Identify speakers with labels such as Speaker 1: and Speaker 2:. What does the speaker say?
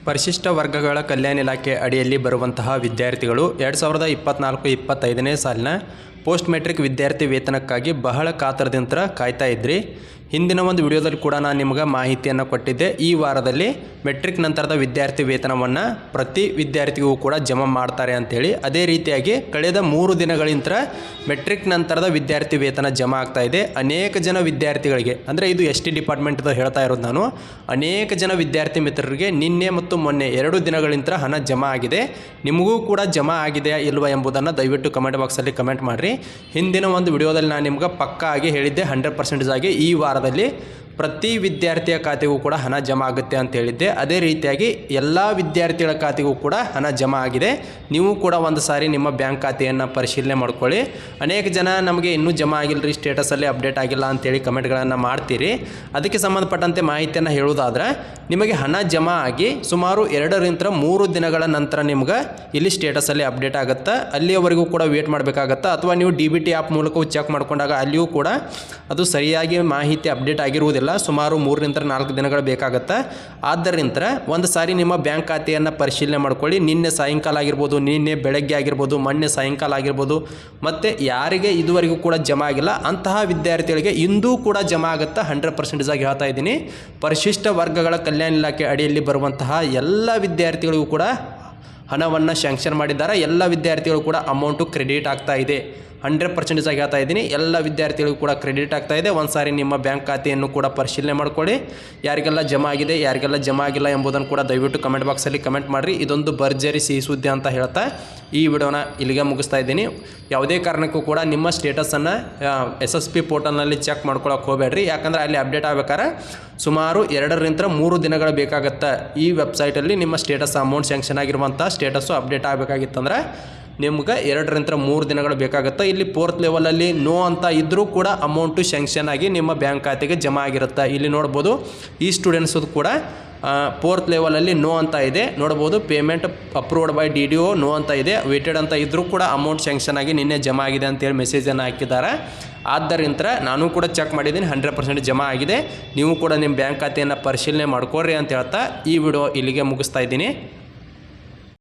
Speaker 1: ಪರಿಶಿಷ್ಟ ವರ್ಗಗಳ ಕಲ್ಯಾಣ ಇಲಾಖೆ ಅಡಿಯಲ್ಲಿ ಬರುವಂತಹ ವಿದ್ಯಾರ್ಥಿಗಳು 2024-25ನೇ ಸಾಲಿನ ಪೋಸ್ಟ್ ಮೆಟ್ರಿಕ್ ವಿದ್ಯಾರ್ಥಿ ವೇತನಕ್ಕಾಗಿ ಬಹಳ ಕಾತರದಿಂದ ಕಾಯ್ತಾ ಇದ್ರಿ. ಹಿಂದಿನ ಒಂದು ವಿಡಿಯೋದಲ್ಲಿ ಕೂಡ ನಾನು ನಿಮಗೆ ಮಾಹಿತಿಯನ್ನು ಕೊಟ್ಟಿದ್ದೆ. ಈ ವಾರದಲ್ಲಿ ಮೆಟ್ರಿಕ್ ನಂತರದ ವಿದ್ಯಾರ್ಥಿ ವೇತನವನ್ನು ಪ್ರತಿ ವಿದ್ಯಾರ್ಥಿಗೂ ಕೂಡ ಜಮಾ ಮಾಡ್ತಾರೆ ಅಂಥೇಳಿ. ಅದೇ ರೀತಿಯಾಗಿ ಕಳೆದ 3 ದಿನಗಳಿಂದ ಮೆಟ್ರಿಕ್ ನಂತರದ ವಿದ್ಯಾರ್ಥಿ ವೇತನ ಜಮಾ ಆಗ್ತಾ ಇದೆ. ಅನೇಕ ಜನ ವಿದ್ಯಾರ್ಥಿಗಳಿಗೆ, ಅಂದರೆ ಇದು ST ಡಿಪಾರ್ಟ್ಮೆಂಟ್ದು ಹೇಳ್ತಾ ಇರೋದು ನಾನು, ಅನೇಕ ಜನ ವಿದ್ಯಾರ್ಥಿ ಮಿತ್ರರಿಗೆ ನಿನ್ನೆ ಮತ್ತು ಮೊನ್ನೆ 2 ದಿನಗಳಿಂದ ಹಣ ಜಮಾ ಆಗಿದೆ. ನಿಮಗೂ ಕೂಡ ಜಮಾ ಆಗಿದೆಯಾ ಇಲ್ವಾ ಎಂಬುದನ್ನು ದಯವಿಟ್ಟು ಕಮೆಂಟ್ ಬಾಕ್ಸಲ್ಲಿ ಕಮೆಂಟ್ ಮಾಡಿರಿ. ಹಿಂದಿನ ಒಂದು ವಿಡಿಯೋದಲ್ಲಿ ನಾನು ನಿಮ್ಗೆ ಪಕ್ಕಾ ಆಗಿ ಹೇಳಿದ್ದೆ, 100% ಆಗಿ ಈ ವಾರದಲ್ಲಿ ಪ್ರತಿ ವಿದ್ಯಾರ್ಥಿಯ ಖಾತೆಗೂ ಕೂಡ ಹಣ ಜಮಾ ಆಗುತ್ತೆ ಅಂತ ಹೇಳಿದ್ದೆ. ಅದೇ ರೀತಿಯಾಗಿ ಎಲ್ಲ ವಿದ್ಯಾರ್ಥಿಗಳ ಖಾತೆಗೂ ಕೂಡ ಹಣ ಜಮಾ ಆಗಿದೆ. ನೀವು ಕೂಡ ಒಂದು ಸಾರಿ ನಿಮ್ಮ ಬ್ಯಾಂಕ್ ಖಾತೆಯನ್ನು ಪರಿಶೀಲನೆ ಮಾಡ್ಕೊಳ್ಳಿ. ಅನೇಕ ಜನ ನಮಗೆ ಇನ್ನೂ ಜಮಾ ಆಗಿಲ್ಲ ರೀ, ಸ್ಟೇಟಸಲ್ಲಿ ಅಪ್ಡೇಟ್ ಆಗಿಲ್ಲ ಅಂತೇಳಿ ಕಮೆಂಟ್ಗಳನ್ನು ಮಾಡ್ತೀರಿ. ಅದಕ್ಕೆ ಸಂಬಂಧಪಟ್ಟಂತೆ ಮಾಹಿತಿಯನ್ನು ಹೇಳೋದಾದ್ರೆ, ನಿಮಗೆ ಹಣ ಜಮಾ ಆಗಿ ಸುಮಾರು 2-3 ದಿನಗಳ ನಂತರ ನಿಮ್ಗೆ ಇಲ್ಲಿ ಸ್ಟೇಟಸಲ್ಲಿ ಅಪ್ಡೇಟ್ ಆಗುತ್ತೆ. ಅಲ್ಲಿಯವರೆಗೂ ಕೂಡ ವೇಟ್ ಮಾಡಬೇಕಾಗತ್ತೆ. ಅಥವಾ ನೀವು DBT ಆ್ಯಪ್ ಮೂಲಕ ಚೆಕ್ ಮಾಡ್ಕೊಂಡಾಗ ಅಲ್ಲಿಯೂ ಕೂಡ ಅದು ಸರಿಯಾಗಿ ಮಾಹಿತಿ ಅಪ್ಡೇಟ್ ಆಗಿರುವುದಿಲ್ಲ. ಸುಮಾರು 3-4 ದಿನಗಳು ಬೇಕಾಗುತ್ತೆ. ಆದ್ದರಿಂದ ಒಂದು ಸಾರಿ ನಿಮ್ಮ ಬ್ಯಾಂಕ್ ಖಾತೆಯನ್ನು ಪರಿಶೀಲನೆ ಮಾಡ್ಕೊಳ್ಳಿ. ನಿನ್ನೆ ಸಾಯಂಕಾಲ ಆಗಿರ್ಬೋದು, ನಿನ್ನೆ ಬೆಳಗ್ಗೆ ಆಗಿರ್ಬೋದು, ಮೊನ್ನೆ ಸಾಯಂಕಾಲ ಆಗಿರ್ಬೋದು, ಮತ್ತು ಯಾರಿಗೆ ಇದುವರೆಗೂ ಕೂಡ ಜಮಾ ಆಗಿಲ್ಲ ಅಂತಹ ವಿದ್ಯಾರ್ಥಿಗಳಿಗೆ ಇಂದೂ ಕೂಡ ಜಮಾ ಆಗುತ್ತೆ. 100% ಆಗಿ ಹೇಳ್ತಾ ಇದ್ದೀನಿ. ಪರಿಶಿಷ್ಟ ವರ್ಗಗಳ ಕಲ್ಯಾಣ ಇಲಾಖೆ ಅಡಿಯಲ್ಲಿ ಬರುವಂತಹ ಎಲ್ಲ ವಿದ್ಯಾರ್ಥಿಗಳಿಗೂ ಕೂಡ ಹಣವನ್ನು ಸ್ಯಾಂಕ್ಷನ್ ಮಾಡಿದ್ದಾರೆ. ಎಲ್ಲ ವಿದ್ಯಾರ್ಥಿಗಳು ಕೂಡ ಅಮೌಂಟು ಕ್ರೆಡಿಟ್ ಆಗ್ತಾ ಇದೆ. 100% ಆಗಿ ಹೇಳ್ತಾ ಇದ್ದೀನಿ. ಎಲ್ಲ ವಿದ್ಯಾರ್ಥಿಗಳಿಗೂ ಕೂಡ ಕ್ರೆಡಿಟ್ ಆಗ್ತಾ ಇದೆ. ಒಂದು ಸಾರಿ ನಿಮ್ಮ ಬ್ಯಾಂಕ್ ಖಾತೆಯನ್ನು ಕೂಡ ಪರಿಶೀಲನೆ ಮಾಡ್ಕೊಳ್ಳಿ. ಯಾರಿಗೆಲ್ಲ ಜಮಾ ಆಗಿದೆ, ಯಾರಿಗೆಲ್ಲ ಜಮಾ ಆಗಿಲ್ಲ ಎಂಬುದನ್ನು ಕೂಡ ದಯವಿಟ್ಟು ಕಮೆಂಟ್ ಬಾಕ್ಸಲ್ಲಿ ಕಮೆಂಟ್ ಮಾಡಿರಿ. ಇದೊಂದು ಭರ್ಜರಿ ಸಿಹಿ ಸುದ್ದಿ ಅಂತ ಹೇಳ್ತಾ ಈ ವಿಡಿಯೋನ ಇಲ್ಲಿಗೆ ಮುಗಿಸ್ತಾ ಇದ್ದೀನಿ. ಯಾವುದೇ ಕಾರಣಕ್ಕೂ ಕೂಡ ನಿಮ್ಮ ಸ್ಟೇಟಸನ್ನು SSP ಪೋರ್ಟಲ್ನಲ್ಲಿ ಚೆಕ್ ಮಾಡ್ಕೊಳ್ಳೋಕೆ ಹೋಗಬೇಡ್ರಿ. ಯಾಕಂದರೆ ಅಲ್ಲಿ ಅಪ್ಡೇಟ್ ಆಗಬೇಕಾದ್ರೆ ಸುಮಾರು 2-3 ದಿನಗಳು ಬೇಕಾಗುತ್ತೆ. ಈ ವೆಬ್ಸೈಟಲ್ಲಿ ನಿಮ್ಮ ಸ್ಟೇಟಸ್ ಅಮೌಂಟ್ ಸ್ಯಾಂಕ್ಷನ್ ಆಗಿರುವಂಥ ಸ್ಟೇಟಸ್ಸು ಅಪ್ಡೇಟ್ ಆಗಬೇಕಾಗಿತ್ತಂದ್ರೆ ನಿಮ್ಗೆ 2-3 ದಿನಗಳು ಬೇಕಾಗುತ್ತೆ. ಇಲ್ಲಿ 4th ಲೆವೆಲಲ್ಲಿ ನೋ ಅಂತ ಇದ್ದರೂ ಕೂಡ ಅಮೌಂಟು ಸ್ಯಾಂಕ್ಷನ್ ಆಗಿ ನಿಮ್ಮ ಬ್ಯಾಂಕ್ ಖಾತೆಗೆ ಜಮಾ ಆಗಿರುತ್ತೆ. ಇಲ್ಲಿ ನೋಡ್ಬೋದು, ಈ ಸ್ಟೂಡೆಂಟ್ಸದು ಕೂಡ 4th ಲೆವೆಲಲ್ಲಿ ನೋ ಅಂತ ಇದೆ. ನೋಡ್ಬೋದು, payment approved by DDO no ಅಂತ ಇದೆ. ವೇಟೆಡ್ ಅಂತ ಇದ್ದರೂ ಕೂಡ ಅಮೌಂಟ್ ಸ್ಯಾಂಕ್ಷನ್ ಆಗಿ ನಿನ್ನೆ ಜಮಾ ಆಗಿದೆ ಅಂತೇಳಿ ಮೆಸೇಜನ್ನು ಹಾಕಿದ್ದಾರೆ. ಆದ್ದರಿಂದ ನಾನು ಕೂಡ ಚೆಕ್ ಮಾಡಿದ್ದೀನಿ, 100% ಜಮಾ ಆಗಿದೆ. ನೀವು ಕೂಡ ನಿಮ್ಮ ಬ್ಯಾಂಕ್ ಖಾತೆಯನ್ನು ಪರಿಶೀಲನೆ ಮಾಡ್ಕೊಳ್ರಿ ಅಂತ ಹೇಳ್ತಾ ಈ ವಿಡಿಯೋ ಇಲ್ಲಿಗೆ ಮುಗಿಸ್ತಾ ಇದ್ದೀನಿ.